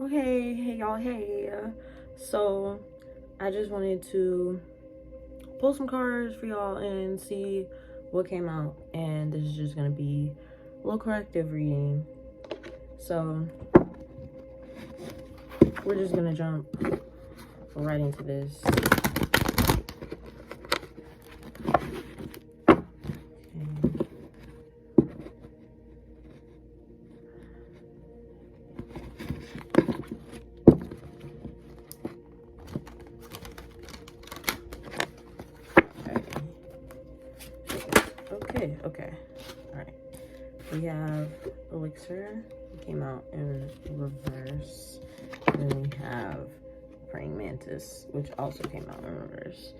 Hey y'all, hey. So I just wanted to pull some cards for y'all and see what came out, and this is just gonna be a little corrective reading. So we're just gonna jump right into this. Okay. All right. We have Elixir. It came out in reverse. And then we have Praying Mantis, which also came out in reverse.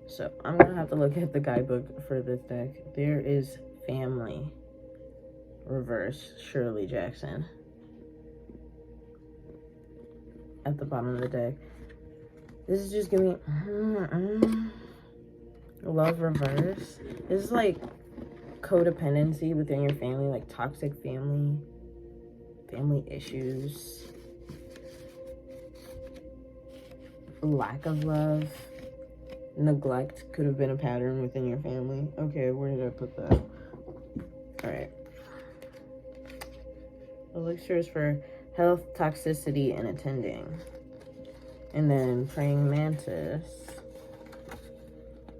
So I'm gonna have to look at the guidebook for this deck. There is Family reverse, Shirley Jackson, at the bottom of the deck. This is just giving me love reverse. This is like codependency within your family, like toxic family issues, lack of love, neglect could have been a pattern within your family. Okay, where did I put that? All right. Elixirs for health, toxicity, and attending. And then Praying Mantis,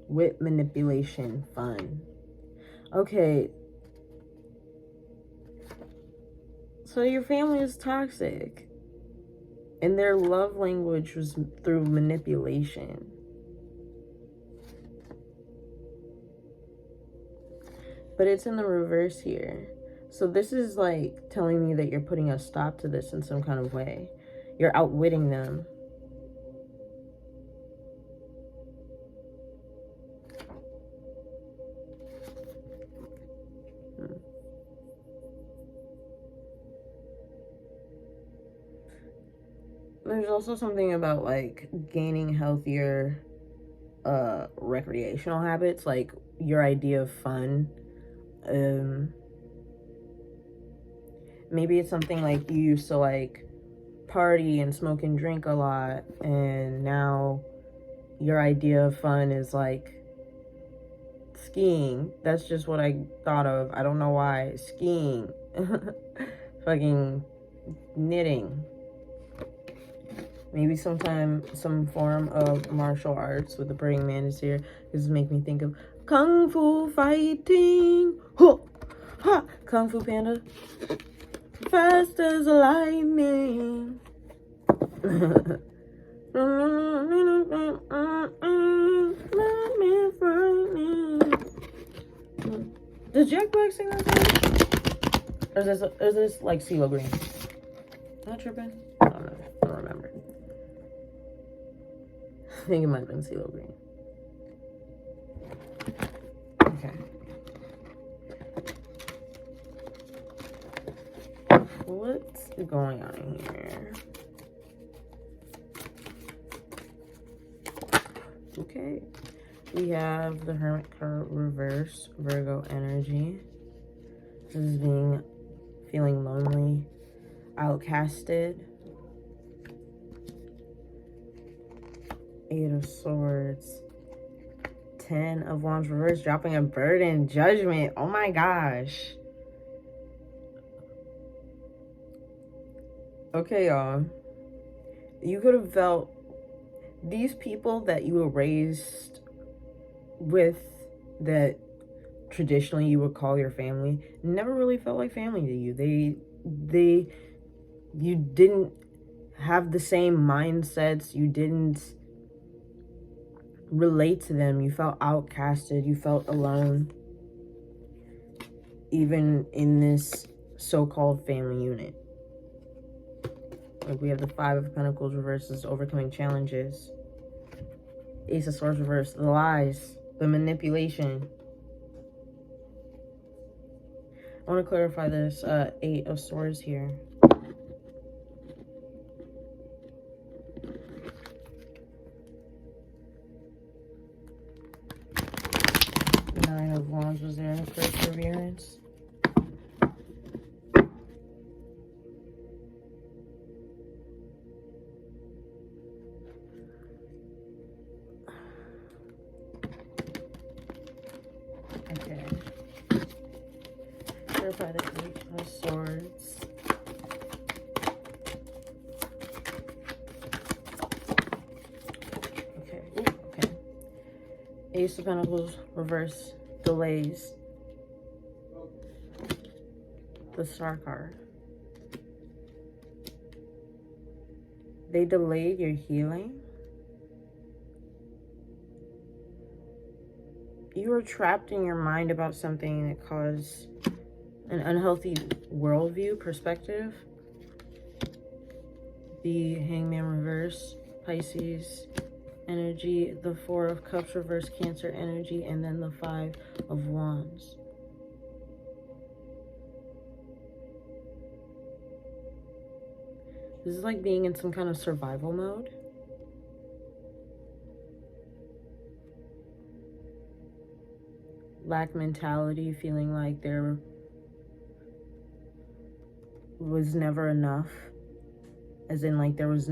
wit, manipulation, fun. Okay. So your family is toxic, and their love language was through manipulation. But it's in the reverse here. So this is like telling me that you're putting a stop to this in some kind of way. You're outwitting them. There's also something about like gaining healthier recreational habits, like your idea of fun. Maybe it's something like you used to like party and smoke and drink a lot, and now your idea of fun is like skiing. That's just what I thought of. I don't know why. Skiing. Fucking knitting. Maybe some form of martial arts with the Praying Mantis here. This is make me think of Kung Fu fighting. Huh. Ha. Kung Fu Panda. Fast as a lightning. Does Jack Black sing that song? Or is this like CeeLo Green? Not tripping? I don't know. I don't remember. I think it might have been CeeLo Green. Okay. What's going on here? Okay. We have the Hermit card reverse, Virgo energy. This is feeling lonely, outcasted. Eight of Swords, 10 of Wands reverse, dropping a burden, Judgment. Oh my gosh. Okay, y'all. You could have felt these people that you were raised with, that traditionally you would call your family, never really felt like family to you. You didn't have the same mindsets. You didn't relate to them. You felt outcasted. You felt alone, even in this so-called family unit. Like we have the Five of Pentacles reverses, overcoming challenges. Ace of Swords reverse, the lies, the manipulation. I want to clarify this Eight of Swords here. Nine of Wands was there, perseverance. by the Eight of Swords. Okay. Ooh, okay. Ace of Pentacles, reverse, delays. The Star card. They delayed your healing. You were trapped in your mind about something that caused an unhealthy worldview perspective. The Hangman reverse, Pisces energy, the Four of Cups reverse, Cancer energy, and then the Five of Wands. This is like being in some kind of survival mode. Lack mentality, feeling like there was never enough. As in, like, there was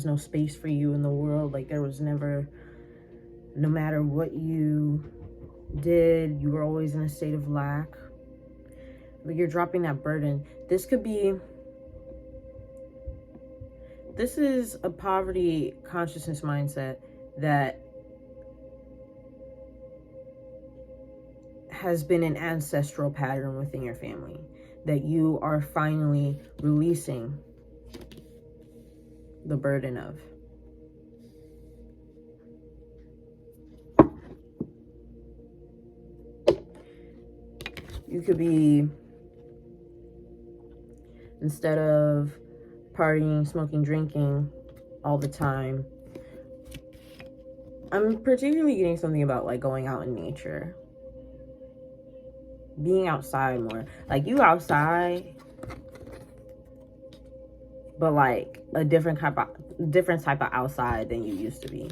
no space for you in the world. Like, there was never, no matter what you did, you were always in a state of lack. But you're dropping that burden. This is a poverty consciousness mindset that has been an ancestral pattern within your family that you are finally releasing the burden of. You could be, instead of partying, smoking, drinking all the time, I'm particularly getting something about like going out in nature, being outside more. Like, you outside, but like a different type of outside than you used to be.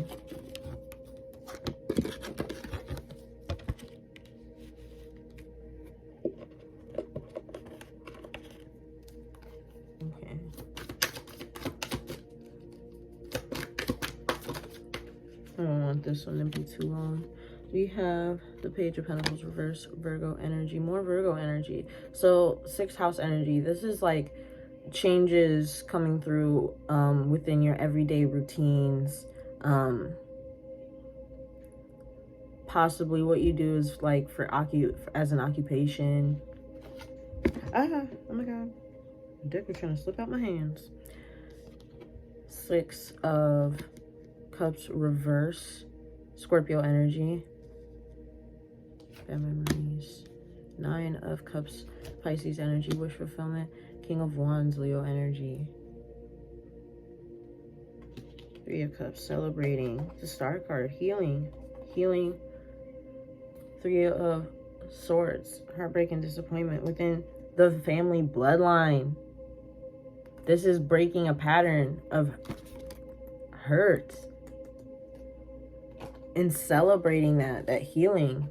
Okay. I don't want this one to be too long. We have the Page of Pentacles reverse, Virgo energy, more Virgo energy. So 6th house energy. This is like changes coming through within your everyday routines. Possibly what you do is like as an occupation. Oh my god, the deck was trying to slip out my hands. 6 of Cups reverse, Scorpio energy. Bad memories. 9 of Cups, Pisces energy, wish fulfillment. King of Wands, Leo energy. 3 of Cups, celebrating. The Star card, healing. 3 of Swords, heartbreak and disappointment within the family bloodline. This is breaking a pattern of hurt and celebrating that healing.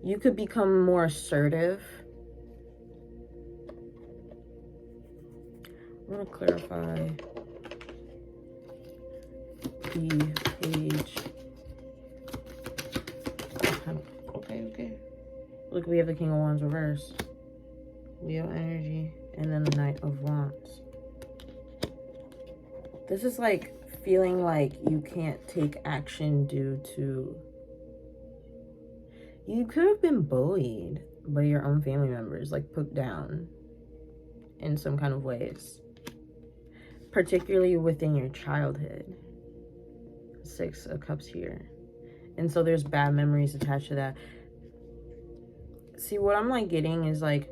You could become more assertive. I want to clarify the page. Okay. Look, we have the King of Wands reverse, Leo energy, and then the Knight of Wands. This is like feeling like you can't take action due to, you could have been bullied by your own family members, like put down in some kind of ways, particularly within your childhood. 6 of Cups here. And so there's bad memories attached to that. See, what I'm like getting is like,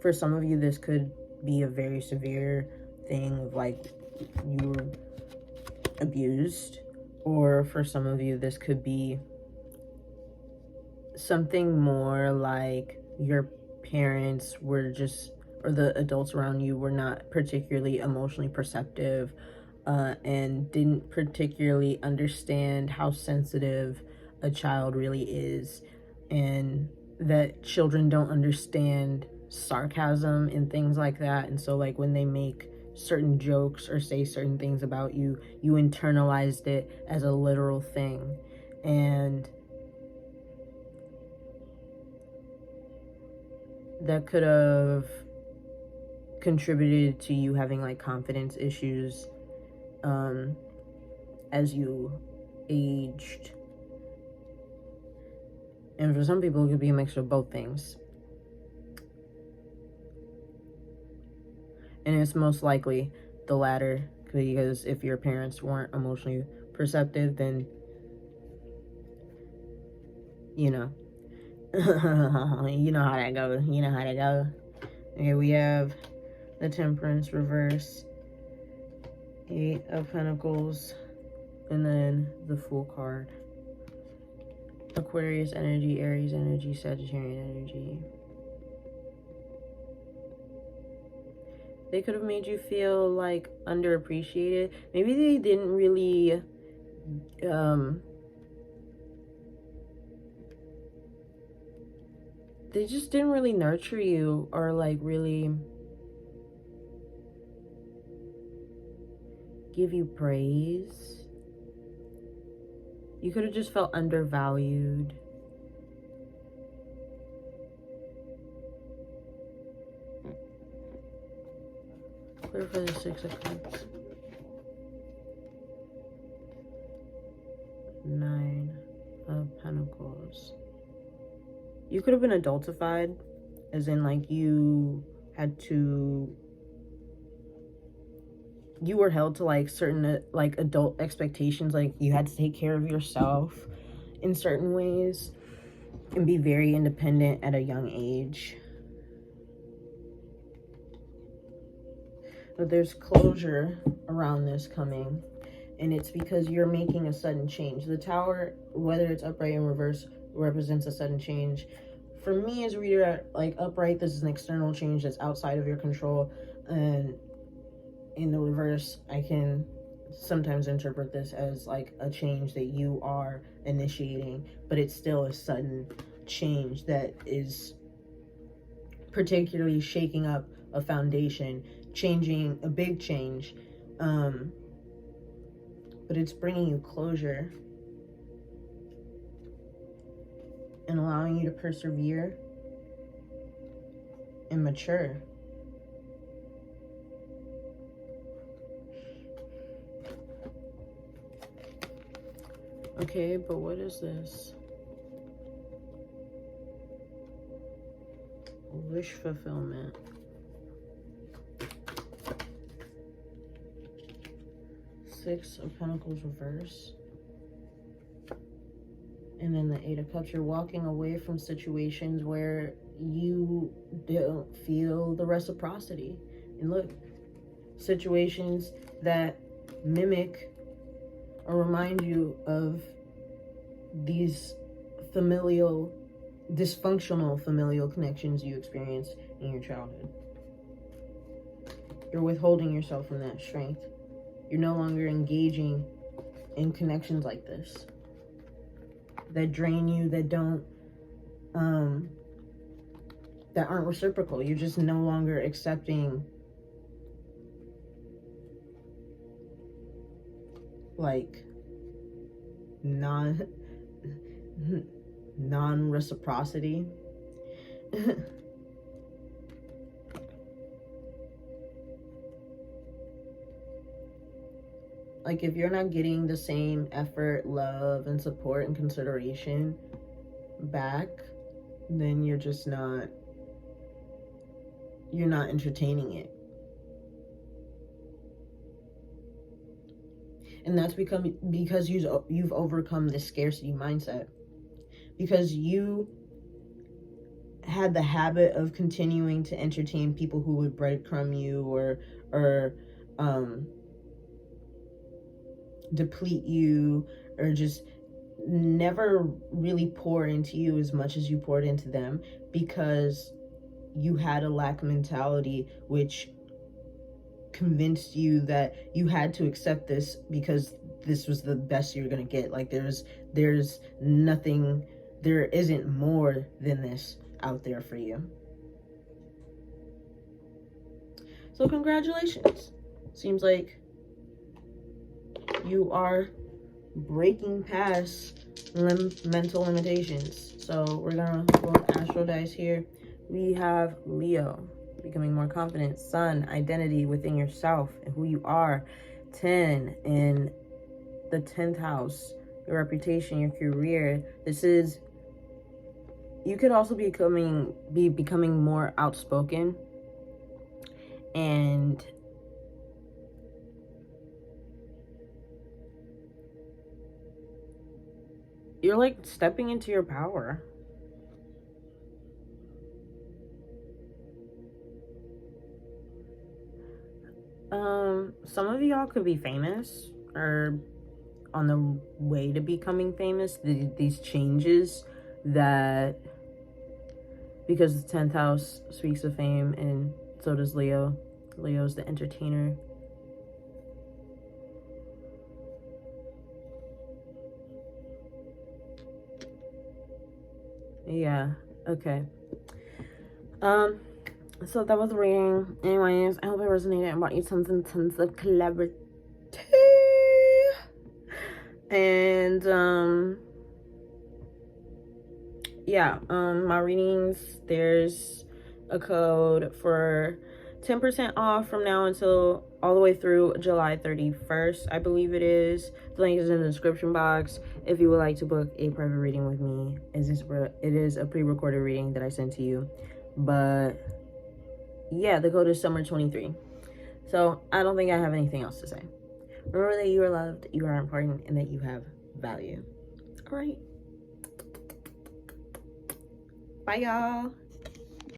for some of you, this could be a very severe thing of like you were abused, or for some of you, this could be something more like your parents were just, or the adults around you were not particularly emotionally perceptive, and didn't particularly understand how sensitive a child really is, and that children don't understand sarcasm and things like that. And so like when they make certain jokes or say certain things about you. You internalized it as a literal thing. And that could have contributed to you having like confidence issues as you aged. And for some people, it could be a mixture of both things. And it's most likely the latter, because if your parents weren't emotionally perceptive, then, you know, you know how that goes. You know how that goes. Okay, we have the Temperance reverse, 8 of Pentacles, and then the Fool card. Aquarius energy, Aries energy, Sagittarian energy. They could have made you feel like underappreciated. Maybe they didn't really they just didn't really nurture you or like really give you praise. You could have just felt undervalued. Clear for the 6 of Cups. 9 of Pentacles. You could have been adultified, as in like you were held to like certain like adult expectations, like you had to take care of yourself in certain ways and be very independent at a young age. But there's closure around this coming, and it's because you're making a sudden change. The Tower, whether it's upright and reverse, represents a sudden change. For me as a reader, like upright, this is an external change that's outside of your control, and in the reverse, I can sometimes interpret this as like a change that you are initiating, but it's still a sudden change that is particularly shaking up a foundation, changing a big change, but it's bringing you closure and allowing you to persevere and mature. Okay, but what is this? Wish fulfillment. Six of Pentacles reverse. And then the 8 of Cups. You're walking away from situations where you don't feel the reciprocity. And look, situations that mimic or remind you of these dysfunctional familial connections you experienced in your childhood. You're withholding yourself from that strength. You're no longer engaging in connections like this that drain you, that don't that aren't reciprocal. You're just no longer accepting like non-reciprocity. Like if you're not getting the same effort, love, and support and consideration back, then you're not entertaining it. And that's because you've overcome this scarcity mindset. Because you had the habit of continuing to entertain people who would breadcrumb you or deplete you, or just never really pour into you as much as you poured into them, because you had a lack mentality which convinced you that you had to accept this because this was the best you're gonna get. Like there's nothing, there isn't more than this out there for you. So congratulations. Seems like you are breaking past mental limitations. So we're gonna roll astral dice here. We have Leo, becoming more confident. Sun, identity within yourself and who you are. 10 in the 10th house, your reputation, your career. This is, you could also be becoming more outspoken, and you're like stepping into your power. Some of y'all could be famous or on the way to becoming famous. These changes that, because the 10th house speaks of fame, and so does Leo. Leo's the entertainer. Yeah, okay. So that was the reading. Anyways, I hope it resonated and brought you tons of clarity. And yeah, my readings, there's a code for 10% off from now until all the way through July 31st, I believe it is. The link is in the description box if you would like to book a private reading with me. It is a pre-recorded reading that I sent to you, but yeah, the code is summer23. So I don't think I have anything else to say. Remember that you are loved, you are important, and that you have value. All right. Bye, y'all.